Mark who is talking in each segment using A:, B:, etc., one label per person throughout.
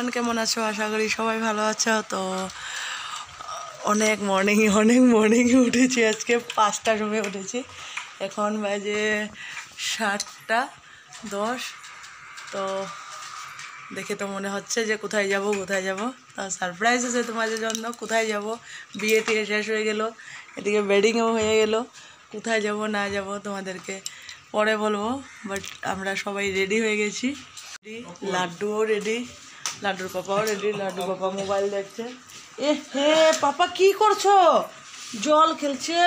A: Everyone, কেমন আছো? আশা করি সবাই ভালো আছো। তো অনেক মর্নিংয়ে উঠেছি, আজকে 5টার সময় উঠেছি। এখন বাজে 7:10। তো দেখে তো মনে হচ্ছে যে কোথায় যাব। তো সারপ্রাইজ আছে তোমাদের জন্য। কোথায় যাব, বিয়ে টিয়ে শেষ হয়ে গেল, এদিকে ওয়েডিংও হয়ে গেল। কোথায় যাব না যাব তোমাদেরকে পরে বলবো। বাট আমরা সবাই রেডি হয়ে গেছি। লাড্ডুও রেডি, লাড্ডুর পাপাও রেডি। লাড্ডু পাপা মোবাইল দেখছে। এ হে পাপা কি করছো? জল খেলছে,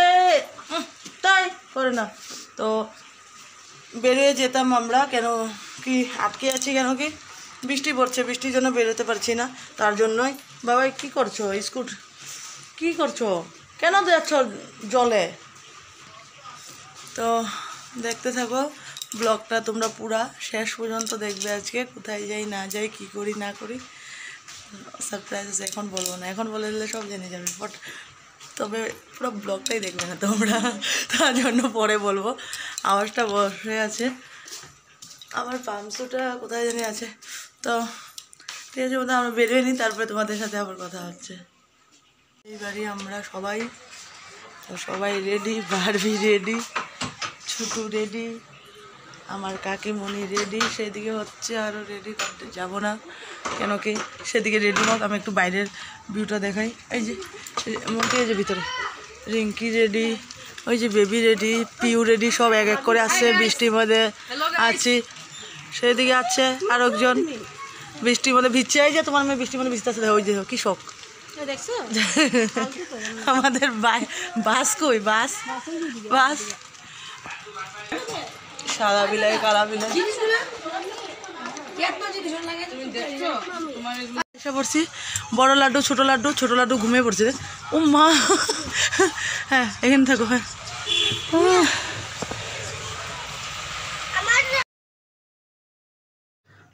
A: তাই করে না। তো বেরিয়ে যেতাম আমরা, কেন কি আটকে আছি, কেন কি বৃষ্টি পড়ছে, বৃষ্টির জন্য বেরোতে পারছি না। তার জন্যই। বাবা কি করছো? স্কুট কি করছো? কেন যাচ্ছ জলে? তো দেখতে থাকো ব্লগটা, তোমরা পুরা শেষ পর্যন্ত দেখবে। আজকে কোথায় যাই না যাই, কি করি না করি, সারপ্রাইজ আছে। এখন বলবো না, এখন বলে দিলে সব জেনে যাবে। বাট তবে পুরো ব্লগটাই দেখবে না তোমরা, তার জন্য পরে বলবো। আওয়াজটা বসে আছে, আমার পামসুটা কোথায় জানি আছে। তো ঠিক আছে, বোধহয় আমরা বেরোয় নিই, তারপরে তোমাদের সাথে আবার কথা হচ্ছে। এইবারই আমরা সবাই রেডি। বারবি রেডি, ছুটু রেডি, আমার কাকিমণি রেডি। সেদিকে হচ্ছে আরও রেডি করতে যাবো না, কেন কি সেদিকে রেডি হোক, আমি একটু বাইরের ভিউটা দেখাই। এই যে মনকে, এই যে ভিতরে রিঙ্কি রেডি, ওই যে বেবি রেডি, পিউ রেডি, সব এক এক করে আসছে। বৃষ্টির মধ্যে আছি, সেদিকে আছে আর একজন বৃষ্টির মধ্যে ভিজছে। এই যে তোমার মেয়ে বৃষ্টির মধ্যে ভিজতে আসছে, ওই যে কি শখ আমাদের। বাস কই? বাস সাদা বিলাই, কালা বিলাই এসে পড়ছি। বড় লাড্ডু, ছোট লাড্ডু ঘুমিয়ে পড়ছে। ও মা, হ্যাঁ এখানে থাকো। হ্যাঁ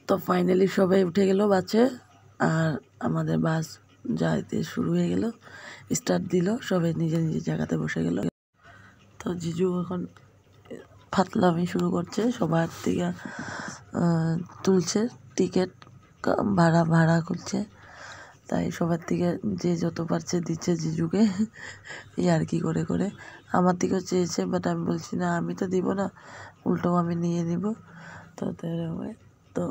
A: তো ফাইনালি সবাই উঠে গেল বাসে, আর আমাদের বাস যাইতে শুরু হয়ে গেল, স্টার্ট দিল। সবাই নিজের জায়গাতে বসে গেল। তো জিজু এখন ফাতলামি শুরু করছে, সবার থেকে তুলছে টিকিট, ভাড়া করছে। তাই সবার থেকে যে যত পারছে দিচ্ছে জিজুকে, আর কি করে আমার দিকেও চেয়েছে। বাট আমি বলছি না, আমি তো দিব না, উল্টো আমি নিয়ে নিব। তো তো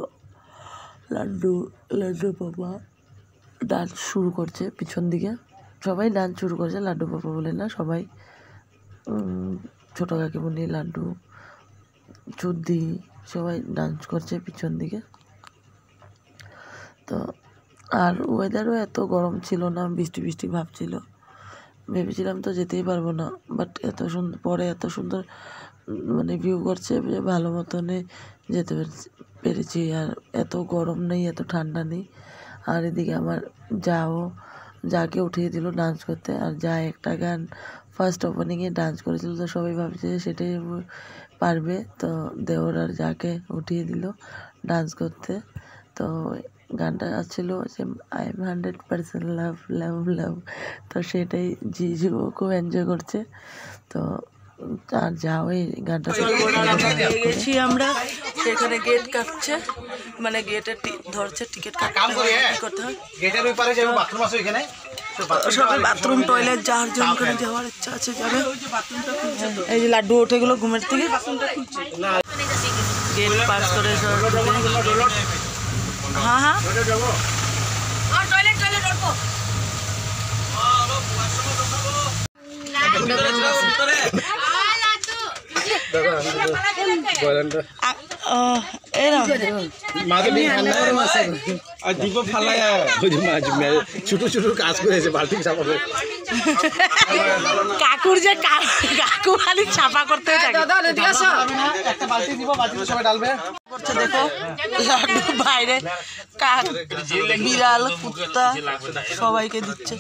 A: লাড্ডু পাপা ডান্স শুরু করছে পিছন দিকে। সবাই ডান্স শুরু করছে, লাড্ডু পাপা বলে না, সবাই। ছোটো কাকিমণি, লাড্ডু, চুদ্দি সবাই ডান্স করছে পিছন দিকে। তো আর ওয়েদারও এত গরম ছিল না, বৃষ্টি ভাব ছিল। ভেবেছিলাম তো যেতেই পারবো না, বাট এত সুন্দর মানে ভিউ করছে যে ভালো মতনে যেতে পেরেছি। আর এত গরম নেই, এত ঠান্ডা নেই। আর এদিকে আমার যাকে উঠিয়ে দিল ডান্স করতে। আর যা একটা গান ফার্স্ট ওপেনিংয়ে ডান্স করেছিল, তো সবাই ভাবছে যে সেটাই পারবে। তো দেওর আর যাকে উঠিয়ে দিল ডান্স করতে। তো গানটা ছিল যে আই এম 100% লাভ। তো সেটাই জিজু খুব এনজয় করছে। তো আর যাও এই গানটা গেছি আমরা, সেখানে গেট কাটছে, মানে গেটে ধরছে টিকিট করতে হয়। সবাই বাথরুম টয়লেট যার জন করে যাওয়ার ইচ্ছা আছে যাবে। এই যে লাড্ডু উঠে গেলো ঘুমের থেকে, গেট পাস করে। হ্যাঁ কাকুর যে কাকু খালি ছাপা করতে দেখো লাড্ডু বাইরে, বিড়াল, কুত্তা সবাইকে দিচ্ছে।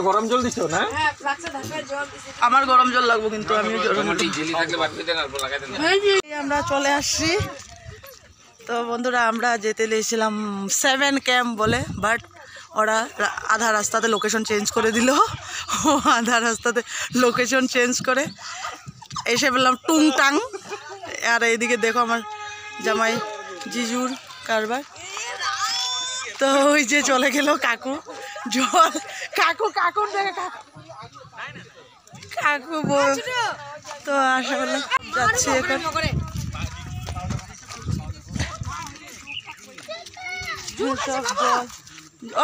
B: গরম জল দিচ্ছ না?
A: আমার গরম জল লাগবো, কিন্তু আমি আমরা চলে আসছি। তো বন্ধুরা, আমরা যেতে লেগেছিলাম 7 ক্যাম্প বলে, বাট ওরা আধা রাস্তাতে লোকেশন চেঞ্জ করে দিল। আধা রাস্তাতে লোকেশন চেঞ্জ করে এসে বললাম টুংটাং। আর এইদিকে দেখো আমার জামাই জিজুর কারবার। তো ওই যে চলে গেল কাকু, জল কাকু কাকুর দেখে কাকু বল। তো আশা করলাম যাচ্ছি এখন। সব জল,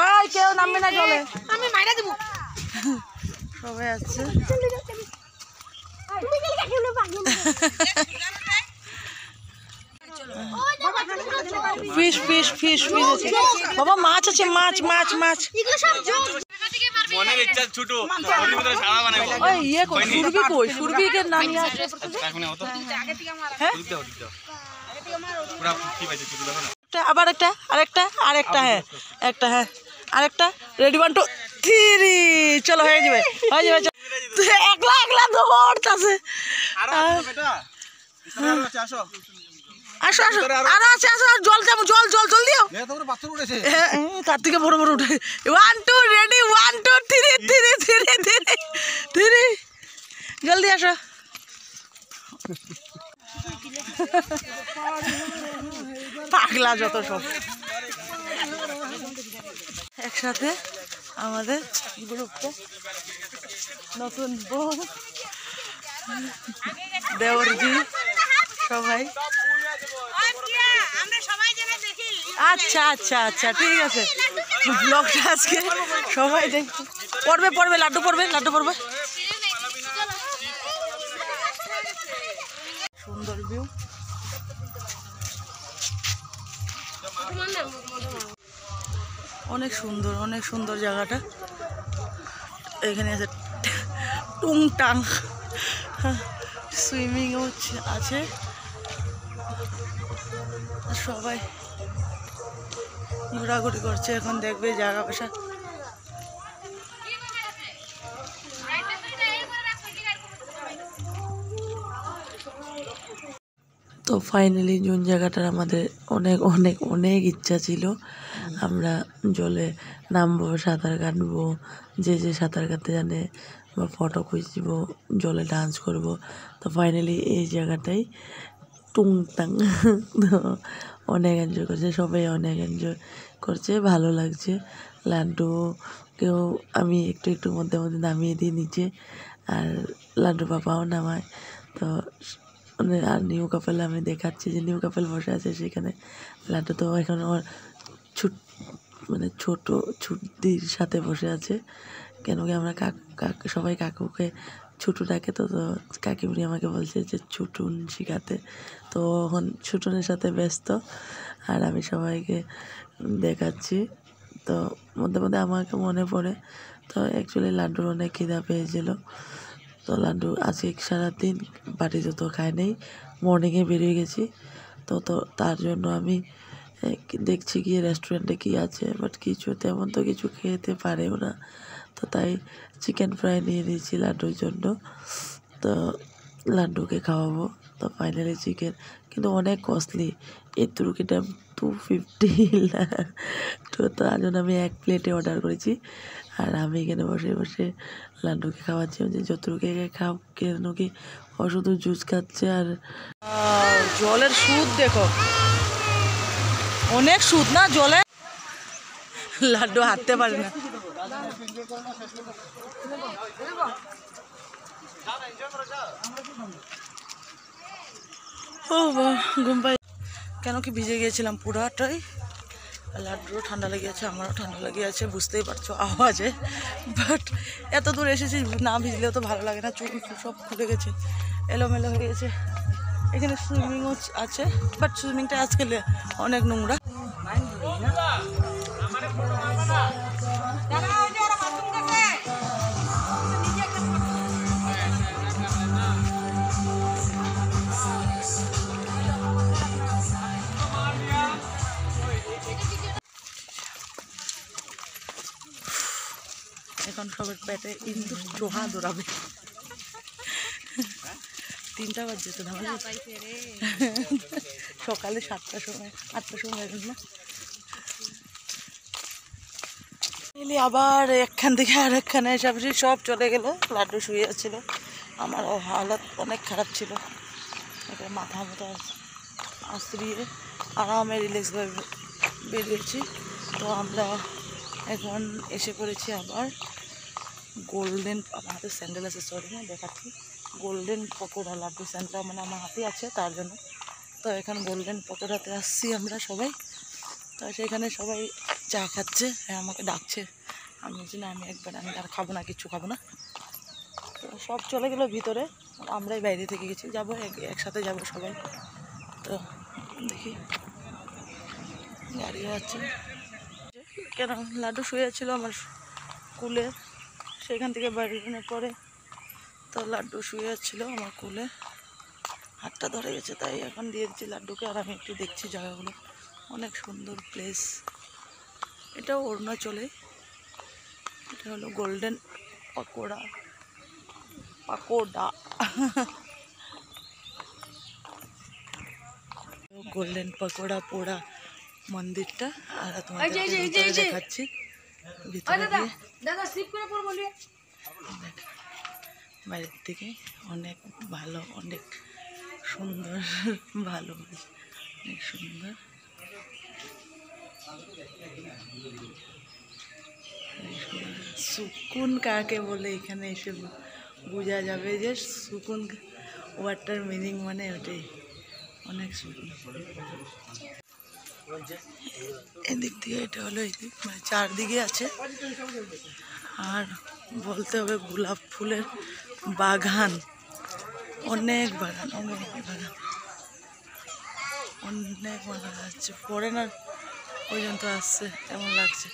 A: ওই কেউ নামবে না জলে, আমি মাইরা দেবো। সবাই আছে। ফিশ ফিশ ফিশ ফিশ আছে বাবা, মাছ আছে, মাছ মাছ মাছ। ওই ইয়ে কই সুরভি, কই সুরভিকে না নিয়ে আসে। আবার একটা আরেকটা আরেকটা, হ্যাঁ একটা, হ্যাঁ আরেকটা। রেডি 1 2 3, চলো হয়ে যাবে হয়ে যাবে। একলা একলা দৌড়তাছে। আসো আসো, আরো আছে, আসো জল যাবো, জল জল জল দিও। তার থেকে বড় বড় উঠে। 1 2 রেডি 1 2 3 3 3 3 3, জলদি আসো। পাগলা যত সব একসাথে আমাদের গ্রুপটা। নতুন বউ, দেওরজি, সবাই। আচ্ছা আচ্ছা আচ্ছা ঠিক আছে। ব্লগটা আজকে সবাই দেখবে, পড়বে পড়বে, লাড্ডু পড়বে, লাড্ডু পড়বে। সুন্দর ভিউ, অনেক সুন্দর, অনেক সুন্দর জায়গাটা। এখানে আছে টুংটাং, সুইমিংও আছে। সবাই ঘোরাঘুরি করছে, এখন দেখবে জায়গা বসা। তো ফাইনালি জুন জায়গাটার আমাদের অনেক অনেক অনেক ইচ্ছা ছিল। আমরা জলে নামবো, সাঁতার কাটবো, যে যে সাঁতার কাটতে জানে, বা ফটো খুঁজব, জলে ডান্স করব। তো ফাইনালি এই জায়গাটাই টুংটাং। তো অনেক এনজয় করছে সবাই, অনেক এনজয় করছে, ভালো লাগছে। লাড্ডুকেও আমি একটু একটু মধ্যে মধ্যে নামিয়ে দিই নিচে, আর লাড্ডু পাপাও নামায়। তো আর নিউ কাপেল আমি দেখাচ্ছি যে নিউ কাপেল বসে আছে সেখানে। লাড্ডু তো এখন ওর ছোট ছুটির সাথে বসে আছে, কেন কি আমরা সবাই কাকুকে ছুটু ডাকে। তো কাকিমনি আমাকে বলছে যে ছুটুন শিখাতে। তো এখন ছুটুনের সাথে ব্যস্ত, আর আমি সবাইকে দেখাচ্ছি। তো মধ্যে মধ্যে আমাকে মনে পড়ে। তো অ্যাকচুয়ালি লাড্ডুর অনেক খিদা পেয়েছিল। তো লাড্ডু আজকে সারাদিন বাড়িতে তো খাই নেই, মর্নিংয়ে বেরিয়ে গেছি। তো তার জন্য আমি দেখছি গিয়ে রেস্টুরেন্টে কী আছে, বাট কিছু তেমন তো কিছু খেতে পারেও না। তো তাই চিকেন ফ্রাই নিয়ে নিয়েছি লাড্ডুর জন্য, তো লাড্ডুকে খাওয়াবো। তো ফাইনালি চিকেন, কিন্তু অনেক কস্টলি, এই তুর্কিটা 250। তো তার জন্য আমি 1 প্লেটে অর্ডার করেছি, আর আমি এখানে বসে বসে লাড্ডুকে খাওয়াচ্ছি। যে যতটুকু খাও, কেন কি ও শুধু জুস খাচ্ছে। আর জলের সুদ দেখো, অনেক সুদ না জলে। লাড্ডু হাঁটতে পারে না। ও ঘুম পাই, কেন কি ভিজে গিয়েছিলাম পুরাটাই। লাড্ডুরও ঠান্ডা লেগে আছে, আমারও ঠান্ডা লেগে আছে, বুঝতেই পারছো আওয়াজে। বাট এত দূর এসেছি, না ভিজলেও তো ভালো লাগে না, চুল সব খুলে গেছে, এলোমেলো হয়ে গেছে। এখানে সুইমিংও আছে, বাট সুইমিংটা আজকে অনেক নোংরা। এখন সবের পেটে ইন্দুর চোহা দৌড়াবে। 3টা বাজছে তো, সকালে 7টার সময় 8টার সময় না। আবার একখান থেকে আর একখানে এসে সব চলে গেল। লাড্ডু শুয়ে ছিল, আমার হালত অনেক খারাপ ছিল। মাথা মতো আশ্রিয়ে আরামে রিল্যাক্সভাবে বেরিয়েছি। তো আমরা এখন এসে পড়েছি আবার গোল্ডেন, আমার হাতে স্যান্ডেল আছে, সরি না দেখাচ্ছি, গোল্ডেন পকোড়া লাড্ডু স্যান্ডেল মানে আমার হাতে আছে তার জন্য। তো এখন গোল্ডেন পকোড়াতে আসছি আমরা সবাই। তো সেখানে সবাই চা খাচ্ছে, হ্যাঁ আমাকে ডাকছে, আমি বলছি না আমি আর খাবো না, কিচ্ছু খাবো না। তো সব চলে গেলো ভিতরে, আমরাই বাইরে থেকে গেছি, যাবো একসাথে যাব সবাই। তো দেখি গাড়ি আছে, কেন লাড্ডু শুয়েছিল আমার কুলে, সেখান থেকে বাড়ির পরে তো লাড্ডু শুয়ে ছিল আমার কোলে, হাতটা ধরে গেছে, তাই এখন দিয়ে দিচ্ছি লাড্ডুকে। আর আমি একটু দেখছি জায়গাগুলো, অনেক সুন্দর প্লেস। এটাও অরুণাচলে, এটা হলো গোল্ডেন পাকোড়া গোল্ডেন পাকোড়া পোড়া মন্দিরটা। আর তোমাদের ভিতরে দেখাচ্ছি, ভিতরে গিয়ে বাইরের থেকে অনেক ভালো, অনেক সুন্দর, ভালো অনেক সুন্দর। সুকুন কাকে বলে এখানে এসে বোঝা যাবে যে সুকুন ওয়ার্ডটার মিনিং মানে ওটাই, অনেক সুকুন। এদিক থেকে এটা হলো এদিক, মানে চারদিকে আছে। আর বলতে হবে গোলাপ ফুলের বাগান, অনেক বাগান, অনেক বাগান, অনেক বাগান আছে। ফরেনার পর্যন্ত আসছে, কেমন লাগছে।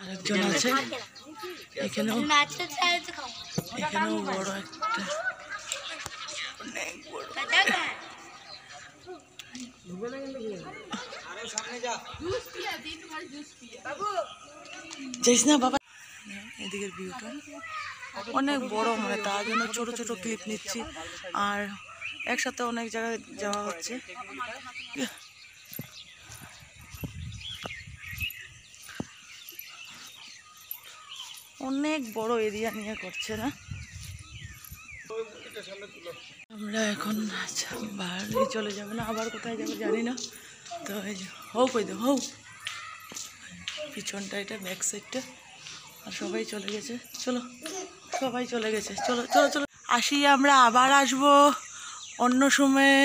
A: আরেকজন আছে এখানেও, এখানেও বড় একটা, অনেক বড়। যাইস না বাবা, এদিকের ভিউটা অনেক বড়, মানে তার জন্য ছোট ছোট ক্লিপ নিচ্ছি। আর একসাথে অনেক জায়গায় যাওয়া হচ্ছে। অনেক বড় এরিয়া নিয়ে করছে না। আমরা এখন বাড়ি চলে যাবো না, আবার কোথায় যাবো জানি না। তো এই যে হোক, ওই দে হোক পিছনটা, এটা ব্যাক সাইডটা। আর সবাই চলে গেছে, চলো সবাই চলে গেছে, চলো চলো চলো আসি। আমরা আবার আসবো অন্য সময়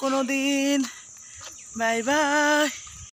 A: কোনো দিন। Bye bye.